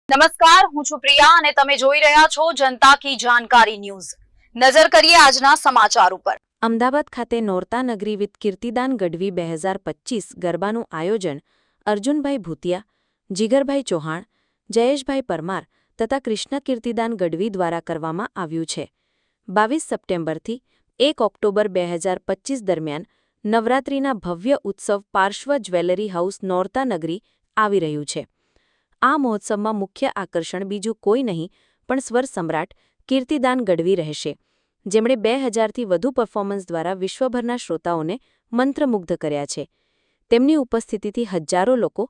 નમસ્કાર, હું છું પ્રિયા અને તમે જોઈ રહ્યા છો જનતા કી જાણકારી ન્યૂઝ। નજર કરીએ આજના સમાચાર ઉપર। અમદાવાદ ખાતે નોરતા નગરી વિથ કીર્તિદાન ગઢવી 2025 ગરબાનું આયોજન અર્જુનભાઈ ભૂતિયા, જીગરભાઈ ચૌહાણ, જયેશભાઈ પરમાર તથા કૃષ્ણ કીર્તિદાન ગઢવી દ્વારા કરવામાં આવ્યું છે। 22 સપ્ટેમ્બરથી 1 ઓક્ટોબર 2025 દરમિયાન નવરાત્રિના ભવ્ય ઉત્સવ પાર્શ્વ જ્વેલરી હાઉસ નોરતા નગરી આવી રહ્યું છે। આ મહોત્સવમાં મુખ્ય આકર્ષણ બીજું કોઈ નહીં પણ સ્વર સમ્રાટ કીર્તિદાન ગઢવી રહેશે, જેમણે 2000થી વધુ પરફોર્મન્સ દ્વારા વિશ્વભરના શ્રોતાઓને મંત્રમુગ્ધ કર્યા છે। તેમની ઉપસ્થિતિથી હજારો લોકો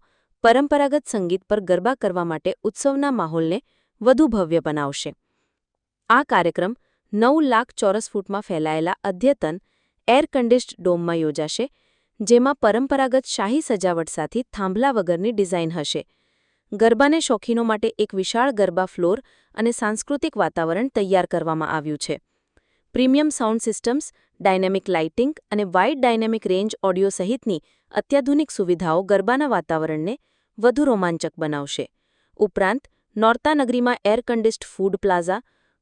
પરંપરાગત સંગીત પર ગરબા કરવા માટે ઉત્સવના માહોલને વધુ ભવ્ય બનાવશે। આ કાર્યક્રમ 9 લાખ ચોરસ ફૂટમાં ફેલાયેલા અદ્યતન એર કન્ડિશન્ડ ડોમમાં યોજાશે, જેમાં પરંપરાગત શાહી સજાવટ સાથે થાંભલા વગરની ડિઝાઇન હશે। ગરબાને શોખીનો માટે એક વિશાળ ગરબા ફ્લોર અને સાંસ્કૃતિક વાતાવરણ તૈયાર કરવામાં આવ્યું છે। Premium sound systems, dynamic lighting અને વાઇડ ડાયનેમિક રેન્જ ઓડિયો સહિતની અત્યાધુનિક સુવિધાઓ ગરબાના વાતાવરણને વધુ રોમાંચક બનાવશે। ઉપરાંત નોરતા નગરીમાં એર કન્ડિશન્ડ ફૂડ પ્લાઝા,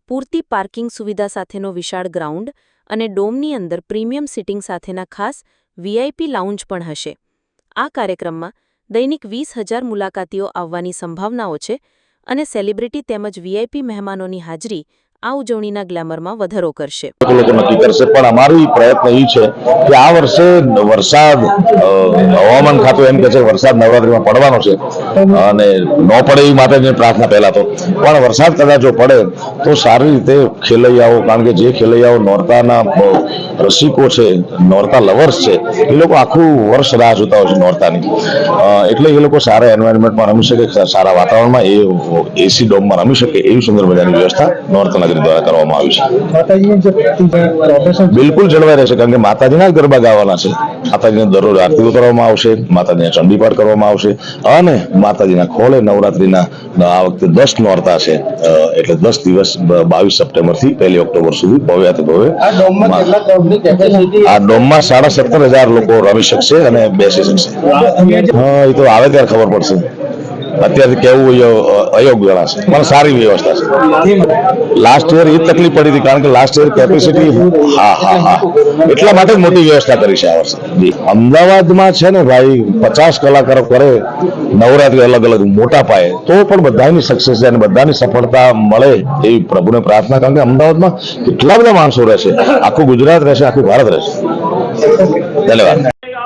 પૂરતી પાર્કિંગ સુવિધા સાથેનો વિશાળ ગ્રાઉન્ડ અને ડોમની અંદર પ્રીમિયમ સિટિંગ સાથેના ખાસ વીઆઈપી લાઉન્જ પણ હશે। આ કાર્યક્રમમાં દૈનિક 20,000 મુલાકાતીઓ આવવાની સંભાવનાઓ છે અને સેલિબ્રિટી તેમજ વીઆઈપી મહેમાનોની હાજરી આ ઉજવણીના ગ્લેમરમાં વધારો કરશે। લોકો નક્કી કરશે, પણ અમારો પ્રયત્ન એ છે કે આ વર્ષે વરસાદ હવામાન ખાતું એમ કહે છે વરસાદ નવરાત્રીમાં પડવાનો છે અને ન પડે એ માટેની પ્રાર્થના પહેલા તો, પણ વરસાદ કદાચ જો પડે તો સારી રીતે ખેલૈયાઓ, કારણ કે જે ખેલૈયાઓ નોરતાના રસિકો છે, નોરતા લવર્સ છે, એ લોકો આખું વર્ષ રાહ જોતા હોય છે નોરતાની, એટલે એ લોકો સારા એન્વાયરમેન્ટમાં રમી શકે, સારા વાતાવરણમાં એ એસી ડોમમાં રમી શકે એવી સુંદર મજાની વ્યવસ્થા નોરતા નગરી દ્વારા કરવામાં આવી છે। બિલકુલ જળવાઈ રહેશે, કારણ કે માતાજીના જ ગરબા ગાવાના છે, માતાજીને દરરોજ આરતીઓ કરવામાં આવશે, માતાજીને ચંડીપાઠ કરવામાં આવશે અને માતાજીના ખોળે નવરાત્રીના આ વખતે 10 નોરતા છે, એટલે 10 દિવસ 22 સપ્ટેમ્બરથી 1 ઓક્ટોબર સુધી ભવ્યાથી ભવ્ય આ ડોમમાં 17,500 લોકો રમી શકશે અને બેસી શકશે। એ તો આવે ત્યારે ખબર પડશે, અત્યારથી કેવું અયોગ્ય ગણાશે, પણ સારી વ્યવસ્થા છે। લાસ્ટ યર એ તકલીફ પડી હતી, કારણ કે લાસ્ટ યર કેપેસિટી એટલા માટે જ મોટી વ્યવસ્થા કરી છે આ વર્ષે। અમદાવાદમાં છે ને ભાઈ 50 કલાકારો કરે નવરાત્રી અલગ અલગ મોટા પાયે, તો પણ બધાની સક્સેસ છે અને બધાની સફળતા મળે એવી પ્રભુને પ્રાર્થના, કારણ કે અમદાવાદમાં કેટલા બધા માણસો રહેશે, આખું ગુજરાત રહેશે, આખું ભારત રહેશે। ધન્યવાદ।